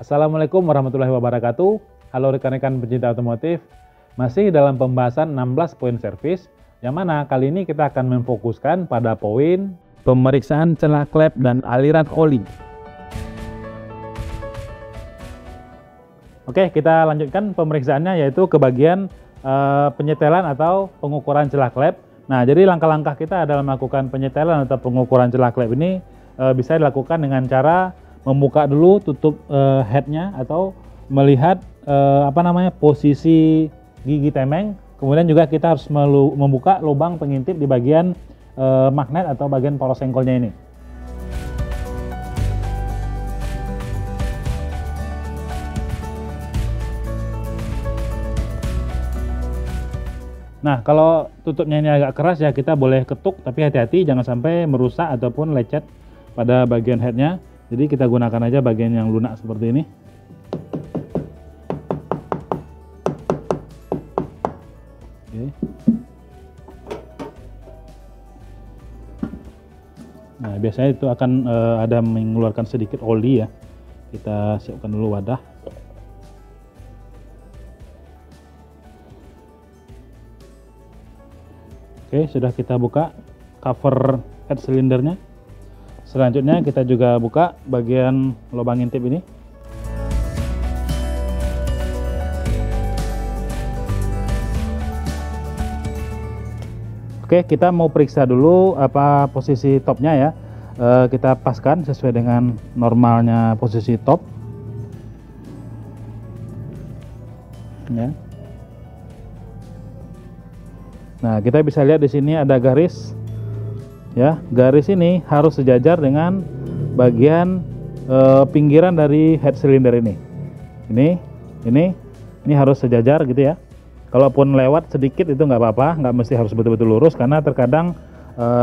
Assalamualaikum warahmatullahi wabarakatuh. Halo rekan-rekan pecinta otomotif. Masih dalam pembahasan 16 poin servis, yang mana kali ini kita akan memfokuskan pada poin pemeriksaan celah klep dan aliran oli. Oke, kita lanjutkan pemeriksaannya, yaitu ke bagian penyetelan atau pengukuran celah klep. Nah, jadi langkah-langkah kita dalam melakukan penyetelan atau pengukuran celah klep ini bisa dilakukan dengan cara membuka dulu tutup headnya atau melihat posisi gigi temeng. Kemudian juga kita harus membuka lubang pengintip di bagian magnet atau bagian poros sengkolnya ini. Nah, kalau tutupnya ini agak keras ya kita boleh ketuk, tapi hati-hati jangan sampai merusak ataupun lecet pada bagian headnya. Jadi kita gunakan aja bagian yang lunak seperti ini. Oke. Nah, biasanya itu akan ada mengeluarkan sedikit oli ya. Kita siapkan dulu wadah. Oke, sudah kita buka cover head silindernya. Selanjutnya kita juga buka bagian lubang intip ini. Oke, kita mau periksa dulu apa posisi topnya ya. Kita paskan sesuai dengan normalnya posisi top. Ya. Nah, kita bisa lihat di sini ada garis. Ya, garis ini harus sejajar dengan bagian pinggiran dari head cylinder ini. Ini harus sejajar gitu ya. Kalaupun lewat sedikit itu nggak apa-apa, nggak mesti harus betul-betul lurus, karena terkadang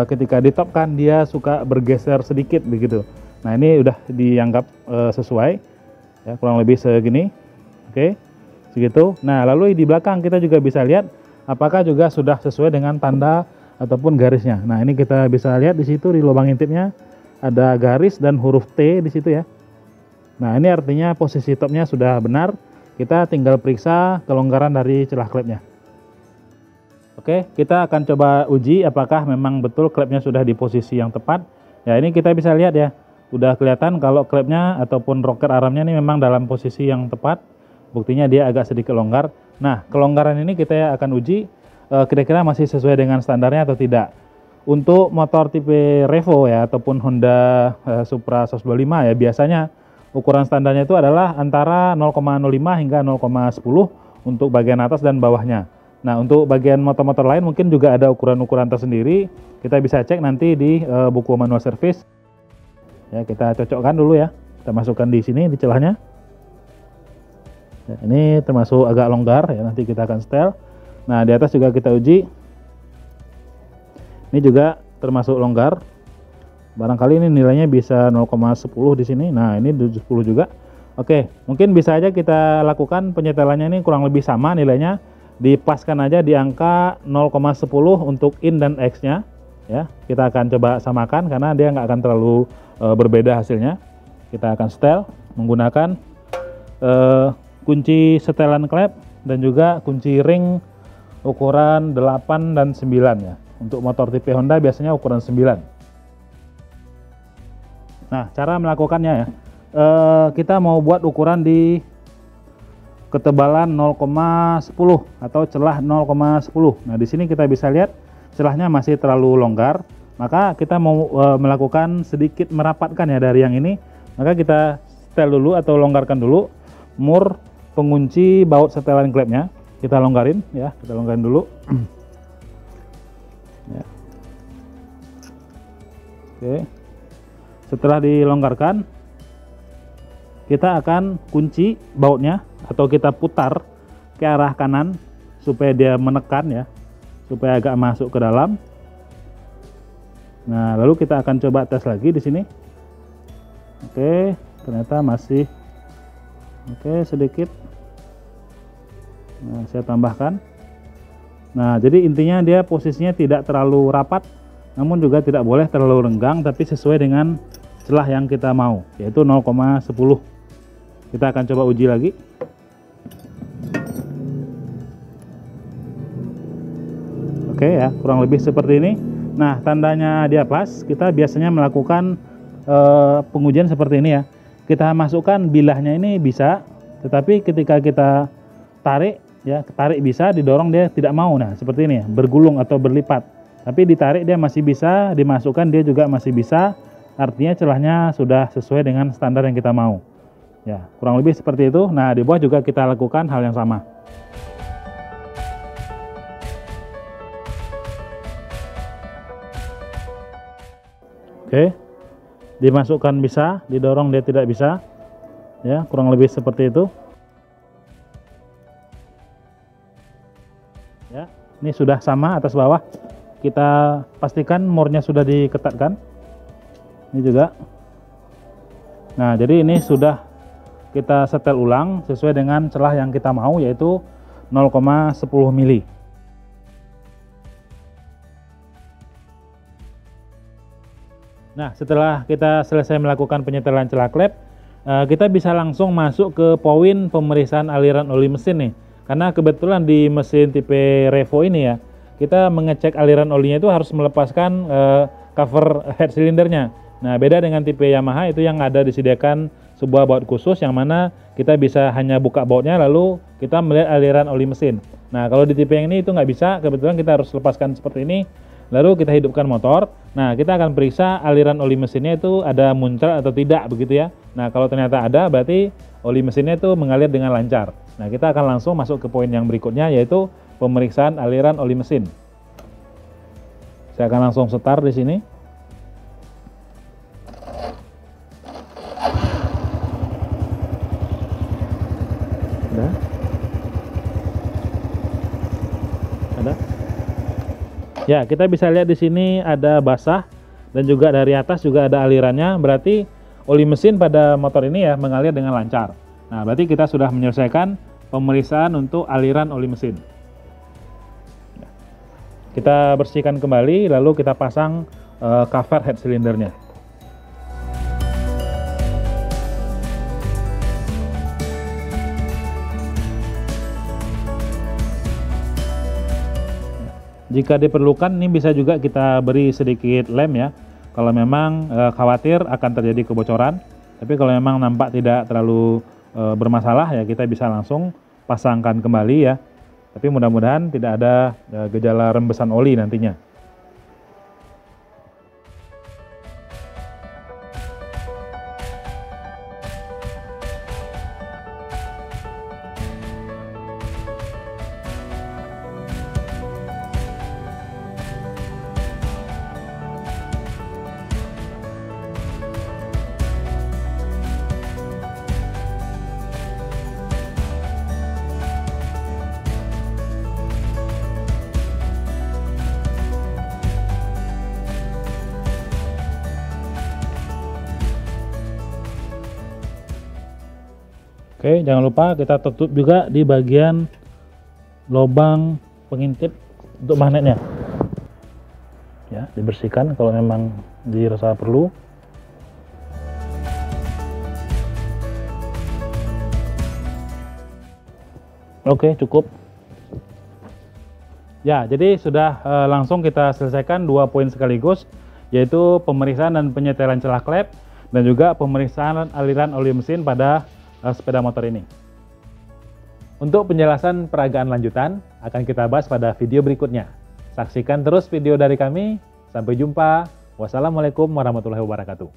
ketika ditopkan dia suka bergeser sedikit begitu. Nah, ini udah dianggap sesuai, ya, kurang lebih segini. Oke, segitu. Nah, lalu di belakang kita juga bisa lihat apakah juga sudah sesuai dengan tanda ataupun garisnya. Nah, ini kita bisa lihat di situ di lubang intipnya ada garis dan huruf T di situ ya. Nah, ini artinya posisi topnya sudah benar. Kita tinggal periksa kelonggaran dari celah klepnya. Oke, kita akan coba uji apakah memang betul klepnya sudah di posisi yang tepat. Ya, ini kita bisa lihat ya. Udah kelihatan kalau klepnya ataupun rocker armnya ini memang dalam posisi yang tepat. Buktinya dia agak sedikit longgar. Nah, kelonggaran ini kita akan uji kira-kira masih sesuai dengan standarnya atau tidak. Untuk motor tipe Revo ya ataupun Honda Supra 125 ya, biasanya ukuran standarnya itu adalah antara 0,05 hingga 0,10 untuk bagian atas dan bawahnya. Nah, untuk bagian motor-motor lain mungkin juga ada ukuran-ukuran tersendiri. Kita bisa cek nanti di buku manual service. Ya, kita cocokkan dulu ya. Kita masukkan di sini di celahnya. Ini termasuk agak longgar ya, nanti kita akan setel. Nah, di atas juga kita uji. Ini juga termasuk longgar. Barangkali ini nilainya bisa 0,10 di sini. Nah, ini 10 juga. Oke, mungkin bisa aja kita lakukan penyetelannya ini kurang lebih sama nilainya. Dipaskan aja di angka 0,10 untuk in dan X-nya. Ya, kita akan coba samakan karena dia nggak akan terlalu berbeda hasilnya. Kita akan setel menggunakan kunci setelan klep dan juga kunci ring ukuran 8 dan 9 ya. Untuk motor tipe Honda biasanya ukuran 9. Nah, cara melakukannya ya. Kita mau buat ukuran di ketebalan 0,10 atau celah 0,10. Nah, di sini kita bisa lihat celahnya masih terlalu longgar. Maka kita mau melakukan sedikit merapatkan ya dari yang ini. Maka kita setel dulu atau longgarkan dulu mur pengunci baut setelan klepnya. Kita longgarin ya, kita longgarin dulu. Ya. Oke. Setelah dilonggarkan, kita akan kunci bautnya atau kita putar ke arah kanan supaya dia menekan ya, supaya agak masuk ke dalam. Nah, lalu kita akan coba tes lagi di sini. Oke, ternyata masih oke sedikit. Nah, saya tambahkan. Nah, jadi intinya dia posisinya tidak terlalu rapat, namun juga tidak boleh terlalu renggang, tapi sesuai dengan celah yang kita mau, yaitu 0,10. Kita akan coba uji lagi. Oke ya, kurang lebih seperti ini. Nah, tandanya dia pas, kita biasanya melakukan pengujian seperti ini ya. Kita masukkan bilahnya ini bisa, tetapi ketika kita tarik ya, tarik bisa, didorong dia tidak mau. Nah, seperti ini ya, bergulung atau berlipat. Tapi ditarik dia masih bisa, dimasukkan dia juga masih bisa. Artinya celahnya sudah sesuai dengan standar yang kita mau. Ya, kurang lebih seperti itu. Nah, di bawah juga kita lakukan hal yang sama. Oke, dimasukkan bisa, didorong dia tidak bisa. Ya, kurang lebih seperti itu. Ya, ini sudah sama atas bawah. Kita pastikan murnya sudah diketatkan. Ini juga. Nah, jadi ini sudah kita setel ulang sesuai dengan celah yang kita mau, yaitu 0,10 mili. Nah, setelah kita selesai melakukan penyetelan celah klep, kita bisa langsung masuk ke poin pemeriksaan aliran oli mesin nih. Karena kebetulan di mesin tipe Revo ini ya, kita mengecek aliran olinya itu harus melepaskan cover head silindernya. Nah, beda dengan tipe Yamaha itu yang ada disediakan sebuah baut khusus yang mana kita bisa hanya buka bautnya lalu kita melihat aliran oli mesin. Nah, kalau di tipe yang ini itu nggak bisa, kebetulan kita harus lepaskan seperti ini, lalu kita hidupkan motor. Nah, kita akan periksa aliran oli mesinnya itu ada muncrat atau tidak begitu ya. Nah, kalau ternyata ada, berarti oli mesinnya itu mengalir dengan lancar. Nah, kita akan langsung masuk ke poin yang berikutnya, yaitu pemeriksaan aliran oli mesin. Saya akan langsung start di sini. Ada. Ya, kita bisa lihat di sini ada basah dan juga dari atas juga ada alirannya. Berarti oli mesin pada motor ini ya mengalir dengan lancar. Nah, berarti kita sudah menyelesaikan pemeriksaan untuk aliran oli mesin. Kita bersihkan kembali, lalu kita pasang cover head silindernya. Jika diperlukan, ini bisa juga kita beri sedikit lem ya, kalau memang khawatir akan terjadi kebocoran. Tapi kalau memang nampak tidak terlalu bermasalah ya, kita bisa langsung pasangkan kembali ya. Tapi mudah-mudahan tidak ada gejala rembesan oli nantinya. Oke, jangan lupa kita tutup juga di bagian lubang pengintip untuk magnetnya. Ya, dibersihkan kalau memang dirasa perlu. Oke, cukup. Ya, jadi sudah langsung kita selesaikan 2 poin sekaligus, yaitu pemeriksaan dan penyetelan celah klep dan juga pemeriksaan aliran oli mesin pada sepeda motor ini. Untuk penjelasan peragaan lanjutan akan kita bahas pada video berikutnya. Saksikan terus video dari kami. Sampai jumpa. Wassalamualaikum warahmatullahi wabarakatuh.